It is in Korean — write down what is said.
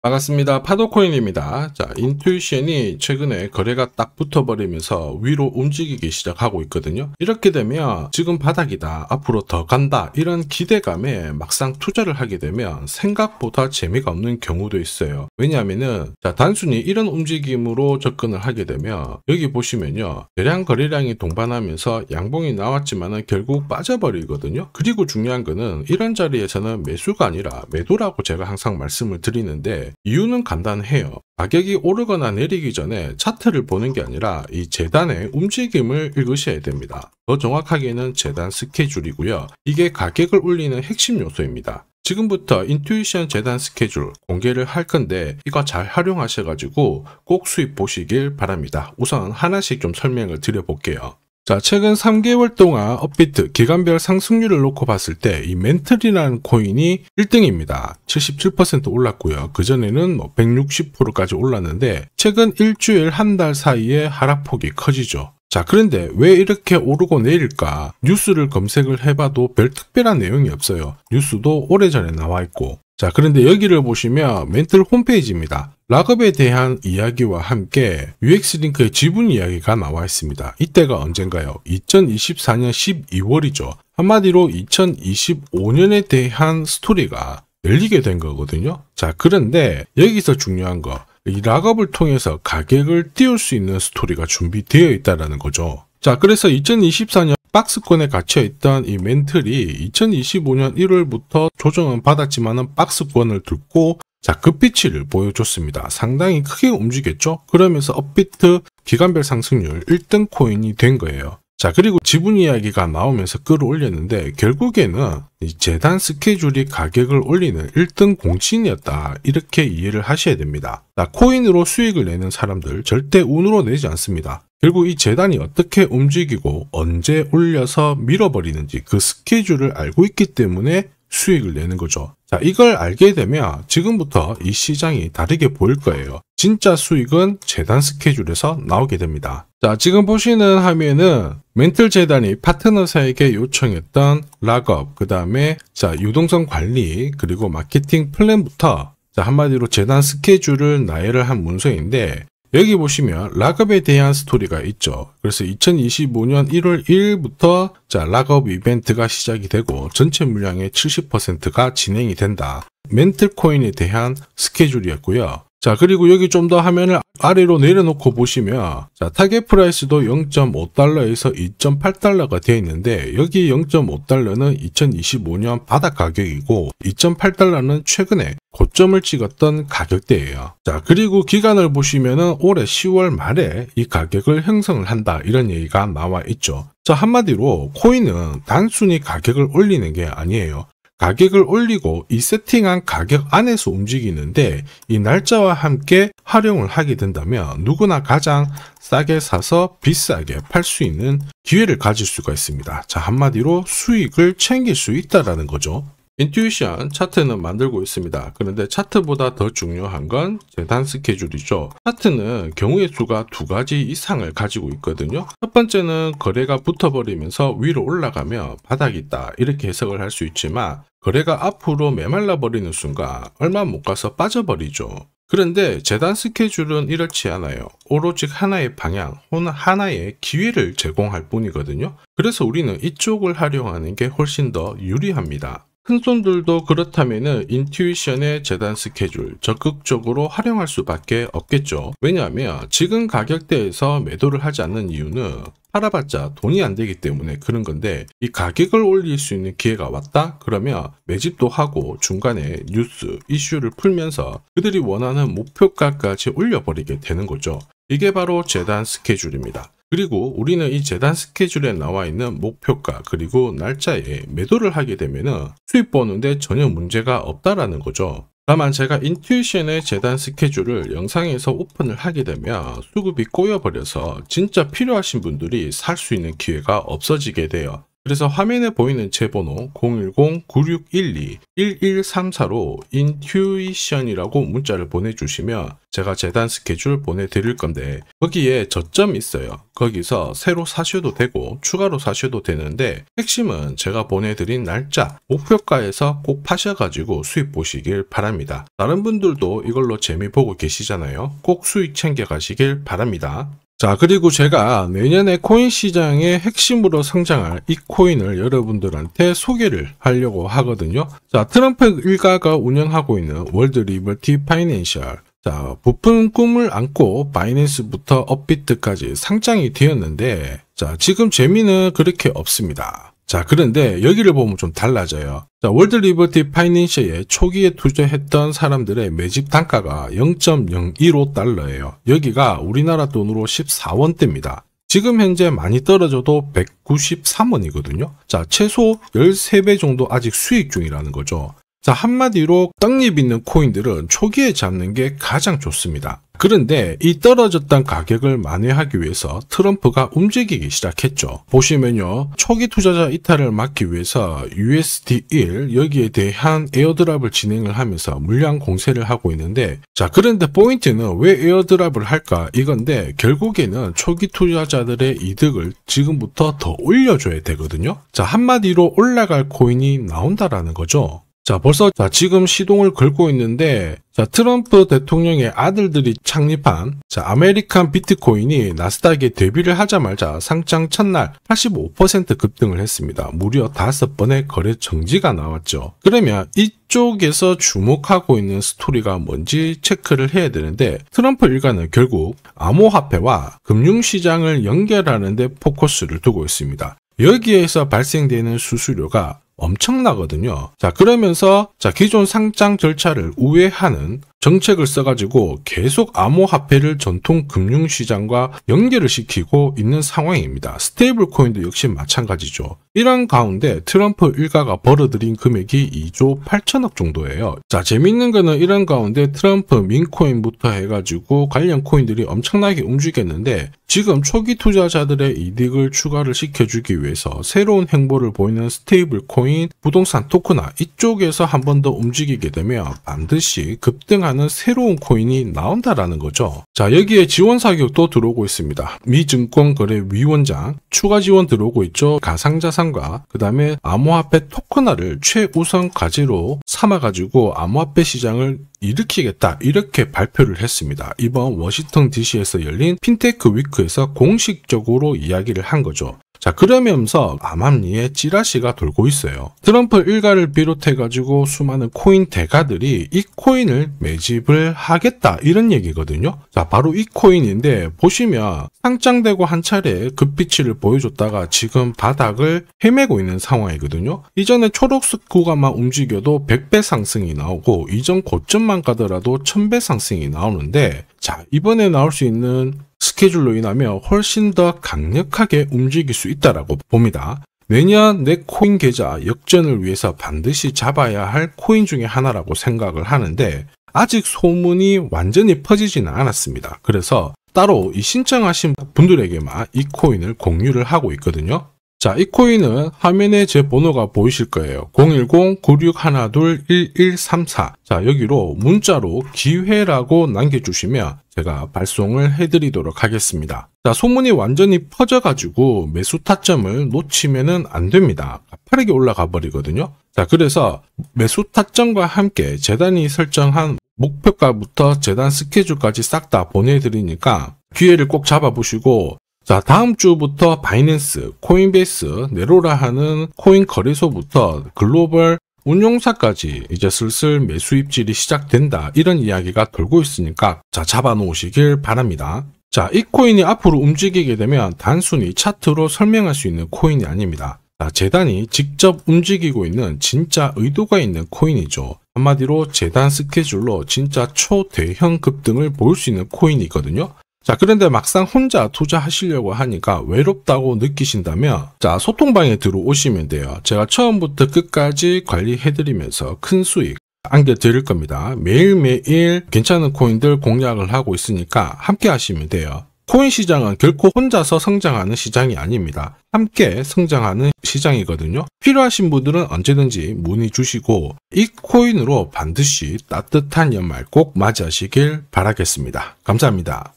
반갑습니다. 파도코인입니다. 자, 인투이션이 최근에 거래가 딱 붙어버리면서 위로 움직이기 시작하고 있거든요. 이렇게 되면 지금 바닥이다, 앞으로 더 간다, 이런 기대감에 막상 투자를 하게 되면 생각보다 재미가 없는 경우도 있어요. 왜냐하면은 단순히 이런 움직임으로 접근을 하게 되면 여기 보시면요, 대량 거래량이 동반하면서 양봉이 나왔지만은 결국 빠져버리거든요. 그리고 중요한 거는 이런 자리에서는 매수가 아니라 매도라고 제가 항상 말씀을 드리는데, 이유는 간단해요. 가격이 오르거나 내리기 전에 차트를 보는 게 아니라 이 재단의 움직임을 읽으셔야 됩니다. 더 정확하게는 재단 스케줄이고요. 이게 가격을 올리는 핵심 요소입니다. 지금부터 인투이션 재단 스케줄 공개를 할 건데 이거 잘 활용하셔가지고 꼭 수익 보시길 바랍니다. 우선 하나씩 좀 설명을 드려볼게요. 자, 최근 3개월 동안 업비트 기간별 상승률을 놓고 봤을 때 이 멘틀이라는 코인이 1등입니다. 77% 올랐고요. 그전에는 160%까지 올랐는데 최근 일주일 한 달 사이에 하락폭이 커지죠. 자, 그런데 왜 이렇게 오르고 내릴까? 뉴스를 검색을 해봐도 별 특별한 내용이 없어요. 뉴스도 오래전에 나와 있고. 자, 그런데 여기를 보시면 멘틀 홈페이지입니다. 락업에 대한 이야기와 함께 UX링크의 지분 이야기가 나와 있습니다. 이때가 언젠가요? 2024년 12월이죠. 한마디로 2025년에 대한 스토리가 열리게 된 거거든요. 자, 그런데 여기서 중요한 거, 이 락업을 통해서 가격을 띄울 수 있는 스토리가 준비되어 있다는 거죠. 자, 그래서 2024년 박스권에 갇혀있던 이 멘틀이 2025년 1월부터 조정은 받았지만은 박스권을 뚫고 급비치를 보여줬습니다. 상당히 크게 움직였죠. 그러면서 업비트 기간별 상승률 1등 코인이 된 거예요. 자, 그리고 지분 이야기가 나오면서 끌어올렸는데 결국에는 이 재단 스케줄이 가격을 올리는 1등 공신이었다, 이렇게 이해를 하셔야 됩니다. 자, 코인으로 수익을 내는 사람들 절대 운으로 내지 않습니다. 결국 이 재단이 어떻게 움직이고 언제 올려서 밀어버리는지 그 스케줄을 알고 있기 때문에 수익을 내는 거죠. 자, 이걸 알게 되면 지금부터 이 시장이 다르게 보일 거예요. 진짜 수익은 재단 스케줄에서 나오게 됩니다. 자, 지금 보시는 화면은 멘틀 재단이 파트너사에게 요청했던 락업, 그 다음에 유동성 관리, 그리고 마케팅 플랜부터 한마디로 재단 스케줄을 나열을 한 문서인데, 여기 보시면 락업에 대한 스토리가 있죠. 그래서 2025년 1월 1일부터 락업 이벤트가 시작이 되고 전체 물량의 70%가 진행이 된다. 멘틀 코인에 대한 스케줄이었고요. 자, 그리고 여기 좀 더 화면을 아래로 내려놓고 보시면 타겟 프라이스도 0.5달러에서 2.8달러가 되어 있는데, 여기 0.5달러는 2025년 바닥 가격이고 2.8달러는 최근에 고점을 찍었던 가격대예요. 자, 그리고 기간을 보시면은 올해 10월 말에 이 가격을 형성을 한다, 이런 얘기가 나와 있죠. 자, 한마디로 코인은 단순히 가격을 올리는 게 아니에요. 가격을 올리고 이 세팅한 가격 안에서 움직이는데, 이 날짜와 함께 활용을 하게 된다면 누구나 가장 싸게 사서 비싸게 팔 수 있는 기회를 가질 수가 있습니다. 자, 한마디로 수익을 챙길 수 있다라는 거죠. 인투이션 차트는 만들고 있습니다. 그런데 차트보다 더 중요한 건 재단 스케줄이죠. 차트는 경우의 수가 2가지 이상을 가지고 있거든요. 첫 번째는 거래가 붙어버리면서 위로 올라가며 바닥이 있다, 이렇게 해석을 할 수 있지만, 거래가 앞으로 메말라 버리는 순간 얼마 못 가서 빠져버리죠. 그런데 재단 스케줄은 이렇지 않아요. 오로지 하나의 방향 혹은 하나의 기회를 제공할 뿐이거든요. 그래서 우리는 이쪽을 활용하는 게 훨씬 더 유리합니다. 큰손들도 그렇다면은 인투이션의 재단 스케줄 적극적으로 활용할 수밖에 없겠죠. 왜냐하면 지금 가격대에서 매도를 하지 않는 이유는 팔아봤자 돈이 안 되기 때문에 그런 건데, 이 가격을 올릴 수 있는 기회가 왔다? 그러면 매집도 하고 중간에 뉴스, 이슈를 풀면서 그들이 원하는 목표가까지 올려버리게 되는 거죠. 이게 바로 재단 스케줄입니다. 그리고 우리는 이 재단 스케줄에 나와 있는 목표가 그리고 날짜에 매도를 하게 되면은 수익 보는데 전혀 문제가 없다라는 거죠. 다만 제가 인투이션의 재단 스케줄을 영상에서 오픈을 하게 되면 수급이 꼬여버려서 진짜 필요하신 분들이 살 수 있는 기회가 없어지게 돼요. 그래서 화면에 보이는 제 번호 010-9612-1134로 인튜이션이라고 문자를 보내주시면 제가 재단 스케줄 보내드릴 건데 거기에 저점이 있어요. 거기서 새로 사셔도 되고 추가로 사셔도 되는데 핵심은 제가 보내드린 날짜, 목표가에서 꼭 파셔가지고 수익 보시길 바랍니다. 다른 분들도 이걸로 재미 보고 계시잖아요. 꼭 수익 챙겨 가시길 바랍니다. 자, 그리고 제가 내년에 코인 시장의 핵심으로 성장할 이 코인을 여러분들한테 소개를 하려고 하거든요. 자, 트럼프 일가가 운영하고 있는 월드 리버티 파이낸셜. 자, 부푼 꿈을 안고 바이낸스부터 업비트까지 상장이 되었는데, 자, 지금 재미는 그렇게 없습니다. 자, 그런데 여기를 보면 좀 달라져요. 자, 월드 리버티 파이낸셜에 초기에 투자했던 사람들의 매집 단가가 0.015달러예요. 여기가 우리나라 돈으로 14원대입니다. 지금 현재 많이 떨어져도 193원이거든요. 자, 최소 13배 정도 아직 수익 중이라는 거죠. 자, 한마디로 떡잎 있는 코인들은 초기에 잡는 게 가장 좋습니다. 그런데 이 떨어졌던 가격을 만회하기 위해서 트럼프가 움직이기 시작했죠. 보시면요. 초기 투자자 이탈을 막기 위해서 USD1 여기에 대한 에어드랍을 진행을 하면서 물량 공세를 하고 있는데 자, 그런데 포인트는 왜 에어드랍을 할까 이건데 결국에는 초기 투자자들의 이득을 지금부터 더 올려줘야 되거든요. 자, 한마디로 올라갈 코인이 나온다라는 거죠. 자, 벌써 지금 시동을 걸고 있는데 자, 트럼프 대통령의 아들들이 창립한 아메리칸 비트코인이 나스닥에 데뷔를 하자마자 상장 첫날 85% 급등을 했습니다. 무려 5번의 거래 정지가 나왔죠. 그러면 이쪽에서 주목하고 있는 스토리가 뭔지 체크를 해야 되는데 트럼프 일가는 결국 암호화폐와 금융시장을 연결하는 데 포커스를 두고 있습니다. 여기에서 발생되는 수수료가 엄청나거든요. 자, 그러면서 기존 상장 절차를 우회하는 정책을 써가지고 계속 암호화폐를 전통 금융시장과 연결을 시키고 있는 상황입니다. 스테이블 코인도 역시 마찬가지죠. 이런 가운데 트럼프 일가가 벌어들인 금액이 2조 8천억 정도예요. 자, 재밌는 거는 이런 가운데 트럼프 민코인부터 해가지고 관련 코인들이 엄청나게 움직였는데 지금 초기 투자자들의 이득을 추가를 시켜주기 위해서 새로운 행보를 보이는 스테이블 코인, 부동산 토크나 이쪽에서 한 번 더 움직이게 되면 반드시 급등하는 새로운 코인이 나온다라는 거죠. 자, 여기에 지원 사격도 들어오고 있습니다. 미 증권거래위원장 추가 지원 들어오고 있죠. 가상자산과 그 다음에 암호화폐 토큰화를 최우선 과제로 삼아가지고 암호화폐 시장을 일으키겠다 이렇게 발표를 했습니다. 이번 워싱턴 DC에서 열린 핀테크 위크에서 공식적으로 이야기를 한 거죠. 자, 그러면서 암암리에 찌라시가 돌고 있어요. 트럼프 일가를 비롯해가지고 수많은 코인 대가들이 이 코인을 매집을 하겠다 이런 얘기거든요. 자, 바로 이 코인인데 보시면 상장되고 한 차례 급비치를 보여줬다가 지금 바닥을 헤매고 있는 상황이거든요. 이전에 초록색 구간만 움직여도 100배 상승이 나오고 이전 고점만 가더라도 1000배 상승이 나오는데 자, 이번에 나올 수 있는 스케줄로 인하면 훨씬 더 강력하게 움직일 수 있다라고 봅니다. 내년 내 코인 계좌 역전을 위해서 반드시 잡아야 할 코인 중에 하나라고 생각을 하는데 아직 소문이 완전히 퍼지지는 않았습니다. 그래서 따로 이 신청하신 분들에게만 이 코인을 공유를 하고 있거든요. 자, 이 코인은 화면에 제 번호가 보이실 거예요. 010-9612-1134. 자, 여기로 문자로 기회라고 남겨주시면 제가 발송을 해드리도록 하겠습니다. 자, 소문이 완전히 퍼져가지고 매수 타점을 놓치면은 안 됩니다. 가파르게 올라가 버리거든요. 자, 그래서 매수 타점과 함께 재단이 설정한 목표가부터 재단 스케줄까지 싹 다 보내드리니까 기회를 꼭 잡아보시고 자, 다음 주부터 바이낸스, 코인베이스, 네로라 하는 코인 거래소부터 글로벌 운용사까지 이제 슬슬 매수 입질이 시작된다 이런 이야기가 돌고 있으니까 자, 잡아 놓으시길 바랍니다. 자, 이 코인이 앞으로 움직이게 되면 단순히 차트로 설명할 수 있는 코인이 아닙니다. 자, 재단이 직접 움직이고 있는 진짜 의도가 있는 코인이죠. 한마디로 재단 스케줄로 진짜 초대형 급등을 보일 수 있는 코인이거든요. 자, 그런데 막상 혼자 투자하시려고 하니까 외롭다고 느끼신다면 자, 소통방에 들어오시면 돼요. 제가 처음부터 끝까지 관리해드리면서 큰 수익 안겨드릴 겁니다. 매일매일 괜찮은 코인들 공략을 하고 있으니까 함께 하시면 돼요. 코인 시장은 결코 혼자서 성장하는 시장이 아닙니다. 함께 성장하는 시장이거든요. 필요하신 분들은 언제든지 문의 주시고 이 코인으로 반드시 따뜻한 연말 꼭 맞이하시길 바라겠습니다. 감사합니다.